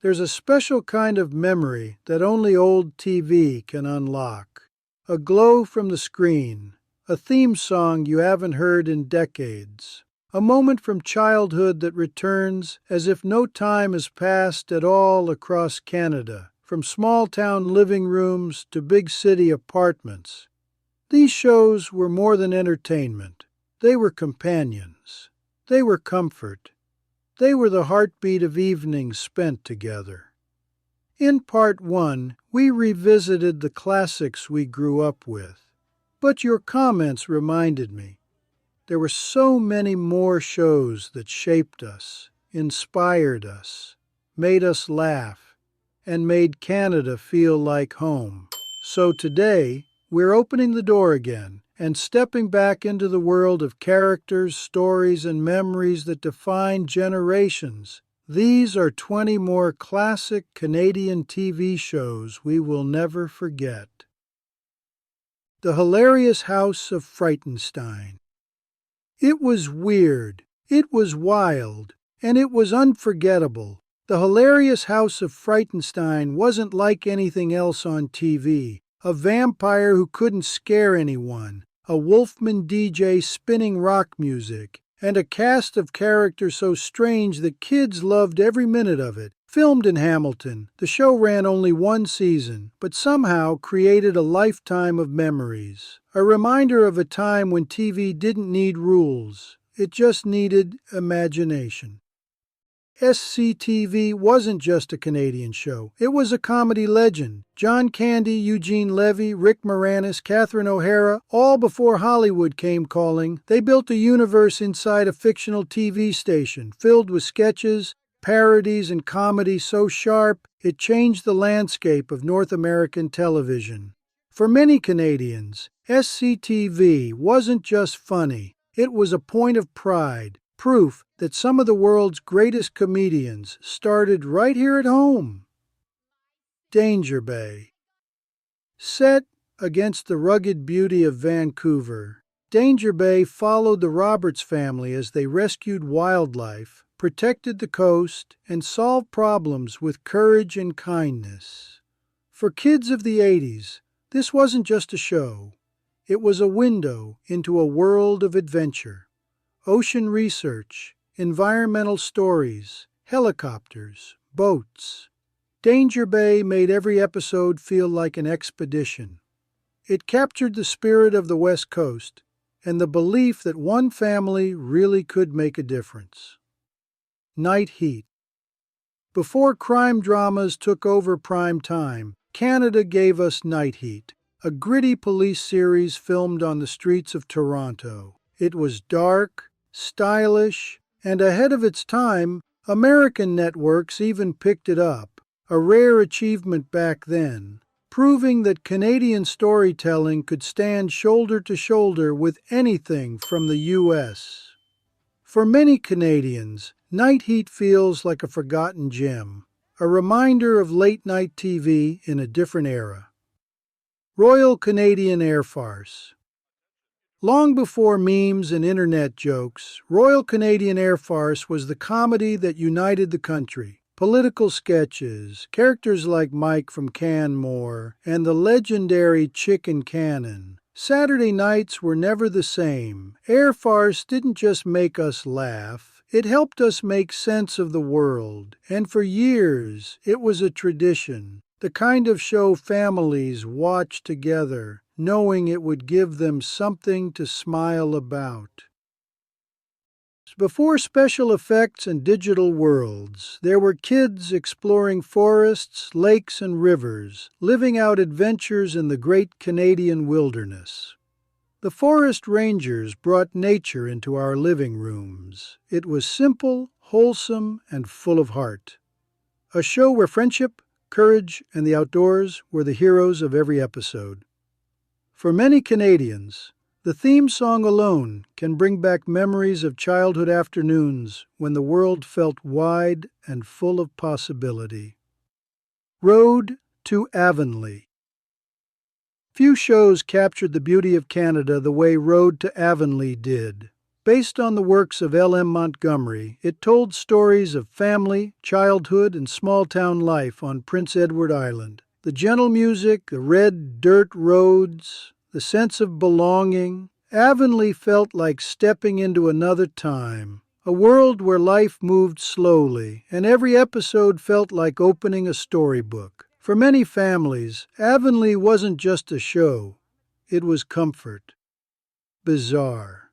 There's a special kind of memory that only old TV can unlock. A glow from the screen, a theme song you haven't heard in decades, a moment from childhood that returns as if no time has passed at all across Canada, from small-town living rooms to big city apartments. These shows were more than entertainment. They were companions. They were comfort. They were the heartbeat of evenings spent together. In Part 1, we revisited the classics we grew up with. But your comments reminded me. There were so many more shows that shaped us, inspired us, made us laugh, and made Canada feel like home. So today, we're opening the door again and stepping back into the world of characters, stories, and memories that define generations. These are 20 more classic Canadian TV shows we will never forget. The Hilarious House of Frightenstein. It was weird, it was wild, and it was unforgettable. The Hilarious House of Frightenstein wasn't like anything else on TV. A vampire who couldn't scare anyone, a Wolfman DJ spinning rock music, and a cast of characters so strange that kids loved every minute of it. Filmed in Hamilton, the show ran only one season, but somehow created a lifetime of memories. A reminder of a time when TV didn't need rules, it just needed imagination. SCTV wasn't just a Canadian show. It was a comedy legend. John Candy, Eugene Levy, Rick Moranis, Catherine O'Hara, all before Hollywood came calling, they built a universe inside a fictional TV station filled with sketches, parodies, and comedy so sharp it changed the landscape of North American television. For many Canadians, SCTV wasn't just funny. It was a point of pride. Proof that some of the world's greatest comedians started right here at home. Danger Bay. Set against the rugged beauty of Vancouver, Danger Bay followed the Roberts family as they rescued wildlife, protected the coast, and solved problems with courage and kindness. For kids of the 80s, this wasn't just a show. It was a window into a world of adventure. Ocean research, environmental stories, helicopters, boats. Danger Bay made every episode feel like an expedition. It captured the spirit of the West Coast and the belief that one family really could make a difference. Night Heat. Before crime dramas took over prime time, Canada gave us Night Heat, a gritty police series filmed on the streets of Toronto. It was dark, stylish, and ahead of its time. American networks even picked it up, a rare achievement back then, proving that Canadian storytelling could stand shoulder to shoulder with anything from the U.S. For many Canadians, Night Heat feels like a forgotten gem, a reminder of late-night TV in a different era. Royal Canadian Air Farce. Long before memes and internet jokes, Royal Canadian Air Farce was the comedy that united the country. Political sketches, characters like Mike from Canmore, and the legendary Chicken Cannon. Saturday nights were never the same. Air Farce didn't just make us laugh, it helped us make sense of the world. And for years, it was a tradition. The kind of show families watched together, knowing it would give them something to smile about. Before special effects and digital worlds, there were kids exploring forests, lakes, and rivers, living out adventures in the great Canadian wilderness. The forest rangers brought nature into our living rooms. It was simple, wholesome, and full of heart. A show where friendship, courage, and the outdoors were the heroes of every episode. For many Canadians, the theme song alone can bring back memories of childhood afternoons when the world felt wide and full of possibility. Road to Avonlea. Few shows captured the beauty of Canada the way Road to Avonlea did. Based on the works of L. M. Montgomery, it told stories of family, childhood, and small-town life on Prince Edward Island. The gentle music, the red dirt roads, the sense of belonging. Avonlea felt like stepping into another time, a world where life moved slowly, and every episode felt like opening a storybook. For many families, Avonlea wasn't just a show, it was comfort. Bizarre.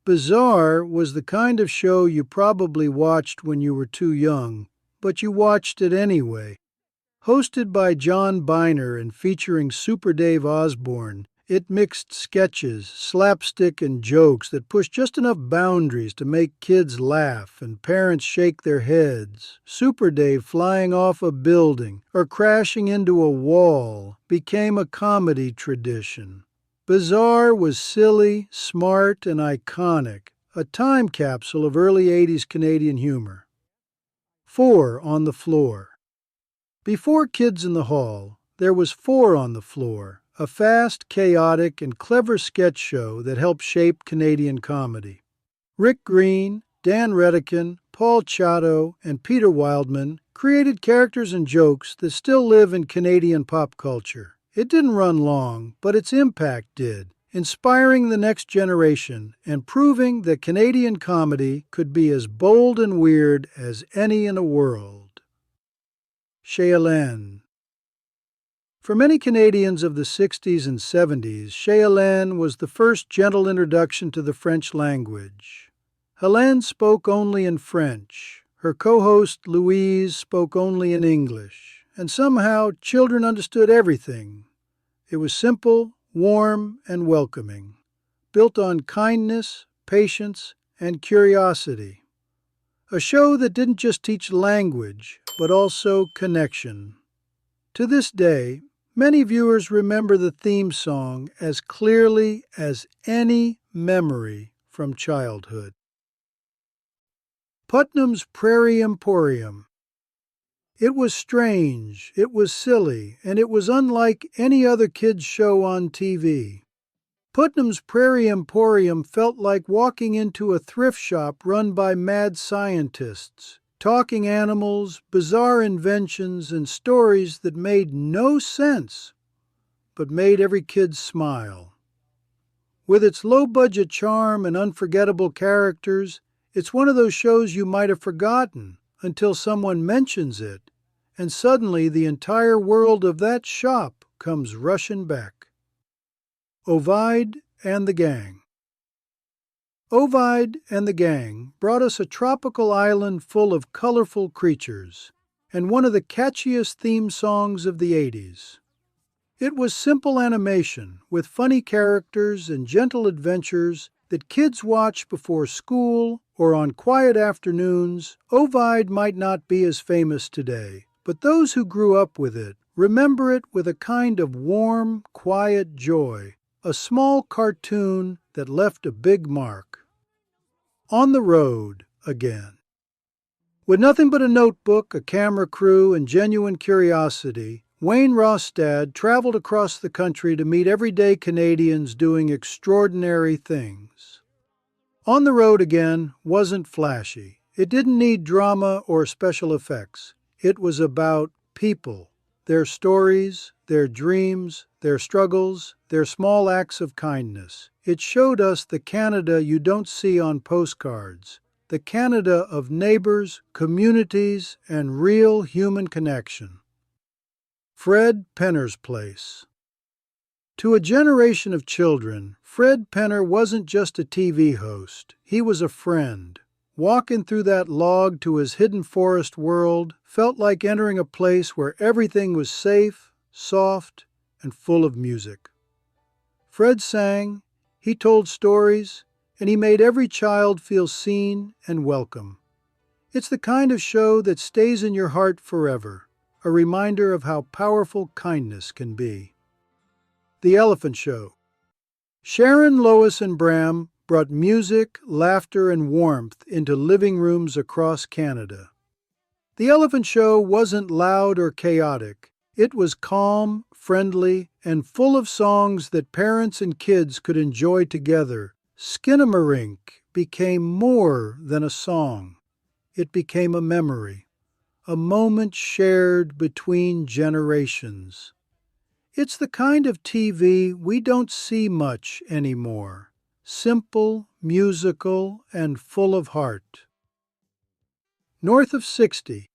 Bizarre was the kind of show you probably watched when you were too young, but you watched it anyway. Hosted by John Biner and featuring Super Dave Osborne, it mixed sketches, slapstick, and jokes that pushed just enough boundaries to make kids laugh and parents shake their heads. Super Dave flying off a building or crashing into a wall became a comedy tradition. Bizarre was silly, smart, and iconic, a time capsule of early 80s Canadian humor. 4 on the Floor. Before Kids in the Hall, there was 4 on the Floor, a fast, chaotic, and clever sketch show that helped shape Canadian comedy. Rick Green, Dan Redican, Paul Chateau, and Peter Wildman created characters and jokes that still live in Canadian pop culture. It didn't run long, but its impact did, inspiring the next generation and proving that Canadian comedy could be as bold and weird as any in the world. Chez Hélène. For many Canadians of the 60s and 70s, Chez Hélène was the first gentle introduction to the French language. Hélène spoke only in French. Her co-host Louise spoke only in English. And somehow children understood everything. It was simple, warm, and welcoming, built on kindness, patience, and curiosity. A show that didn't just teach language, but also connection. To this day, many viewers remember the theme song as clearly as any memory from childhood. Putnam's Prairie Emporium. It was strange, it was silly, and it was unlike any other kids' show on TV. Putnam's Prairie Emporium felt like walking into a thrift shop run by mad scientists, talking animals, bizarre inventions, and stories that made no sense, but made every kid smile. With its low-budget charm and unforgettable characters, it's one of those shows you might have forgotten until someone mentions it, and suddenly the entire world of that shop comes rushing back. Ovid and the Gang. Ovid and the Gang brought us a tropical island full of colorful creatures, and one of the catchiest theme songs of the 80s. It was simple animation with funny characters and gentle adventures that kids watch before school or on quiet afternoons. Ovid might not be as famous today, but those who grew up with it remember it with a kind of warm, quiet joy, a small cartoon that left a big mark. On the road again. With nothing but a notebook, a camera crew, and genuine curiosity, Wayne Rostad traveled across the country to meet everyday Canadians doing extraordinary things. On the Road Again wasn't flashy. It didn't need drama or special effects. It was about people, their stories, their dreams, their struggles, their small acts of kindness. It showed us the Canada you don't see on postcards, the Canada of neighbors, communities, and real human connection. Fred Penner's Place. To a generation of children, Fred Penner wasn't just a TV host. He was a friend. Walking through that log to his hidden forest world felt like entering a place where everything was safe, soft, and full of music. Fred sang, he told stories, and he made every child feel seen and welcome. It's the kind of show that stays in your heart forever, a reminder of how powerful kindness can be. The Elephant Show. Sharon, Lois, and Bram brought music, laughter, and warmth into living rooms across Canada. The Elephant Show wasn't loud or chaotic. It was calm, friendly, and full of songs that parents and kids could enjoy together, Skinamarink became more than a song. It became a memory, a moment shared between generations. It's the kind of TV we don't see much anymore. Simple, musical, and full of heart. North of 60.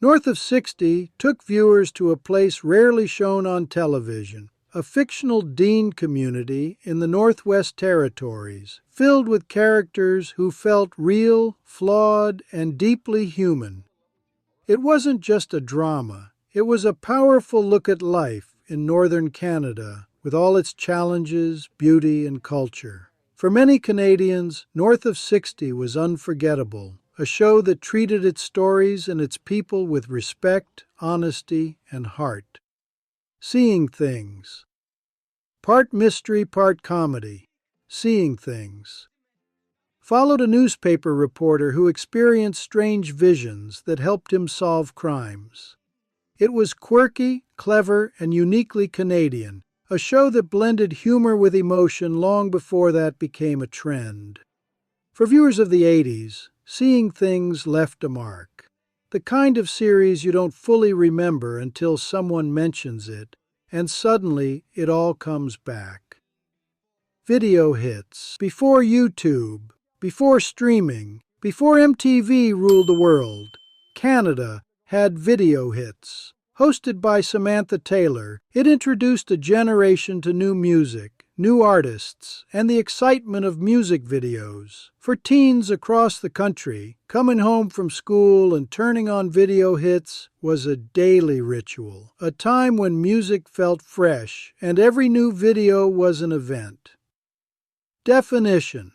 North of 60 took viewers to a place rarely shown on television, a fictional Dean community in the Northwest Territories, filled with characters who felt real, flawed, and deeply human. It wasn't just a drama, it was a powerful look at life in northern Canada, with all its challenges, beauty, and culture. For many Canadians, North of 60 was unforgettable, a show that treated its stories and its people with respect, honesty, and heart. Seeing Things. Part mystery, part comedy. Seeing Things followed a newspaper reporter who experienced strange visions that helped him solve crimes. It was quirky, clever, and uniquely Canadian, a show that blended humor with emotion long before that became a trend. For viewers of the 80s, Seeing Things left a mark. The kind of series you don't fully remember until someone mentions it, and suddenly it all comes back. Video hits. Before YouTube, before streaming, before MTV ruled the world, Canada had video hits. Hosted by Samantha Taylor, it introduced a generation to new music, new artists, and the excitement of music videos. For teens across the country, coming home from school and turning on video hits was a daily ritual, a time when music felt fresh and every new video was an event. Definition.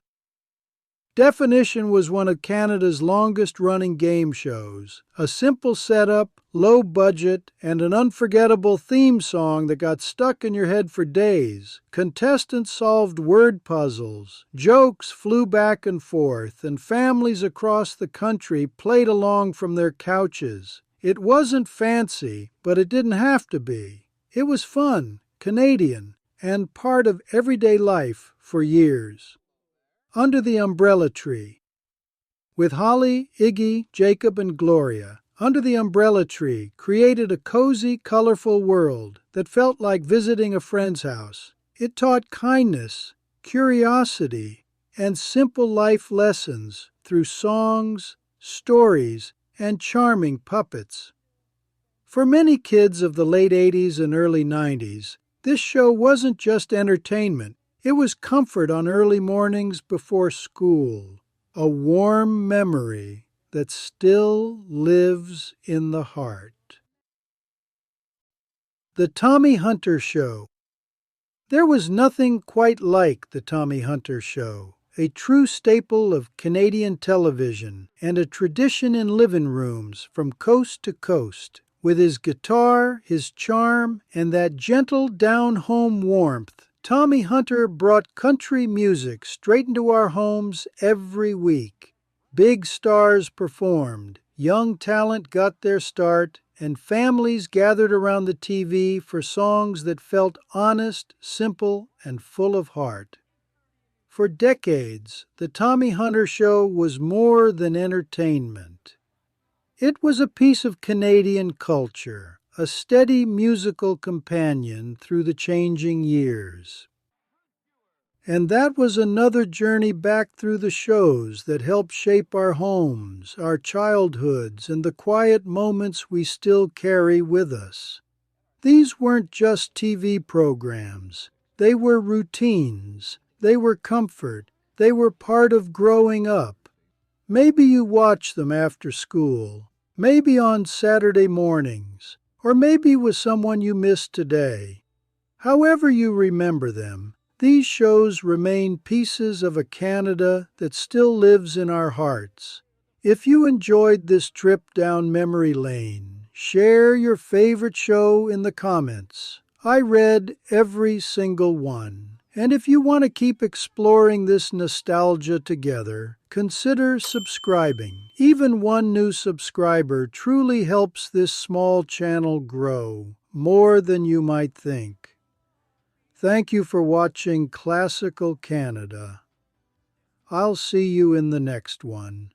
Definition was one of Canada's longest-running game shows. A simple setup, low budget, and an unforgettable theme song that got stuck in your head for days. Contestants solved word puzzles, jokes flew back and forth, and families across the country played along from their couches. It wasn't fancy, but it didn't have to be. It was fun, Canadian, and part of everyday life for years. Under the Umbrella Tree. With Holly, Iggy, Jacob, and Gloria, Under the Umbrella Tree created a cozy, colorful world that felt like visiting a friend's house. It taught kindness, curiosity, and simple life lessons through songs, stories, and charming puppets. For many kids of the late 80s and early 90s, this show wasn't just entertainment. It was comfort on early mornings before school, a warm memory that still lives in the heart. The Tommy Hunter Show. There was nothing quite like The Tommy Hunter Show, a true staple of Canadian television and a tradition in living rooms from coast to coast. With his guitar, his charm, and that gentle down-home warmth, Tommy Hunter brought country music straight into our homes every week. Big stars performed, young talent got their start, and families gathered around the TV for songs that felt honest, simple, and full of heart. For decades, the Tommy Hunter Show was more than entertainment. It was a piece of Canadian culture, a steady musical companion through the changing years. And that was another journey back through the shows that helped shape our homes, our childhoods, and the quiet moments we still carry with us. These weren't just TV programs. They were routines. They were comfort. They were part of growing up. Maybe you watch them after school, maybe on Saturday mornings, or maybe with someone you missed today. However you remember them, these shows remain pieces of a Canada that still lives in our hearts. If you enjoyed this trip down memory lane, share your favorite show in the comments. I read every single one. And if you want to keep exploring this nostalgia together, consider subscribing. Even one new subscriber truly helps this small channel grow, more than you might think. Thank you for watching Classical Canada. I'll see you in the next one.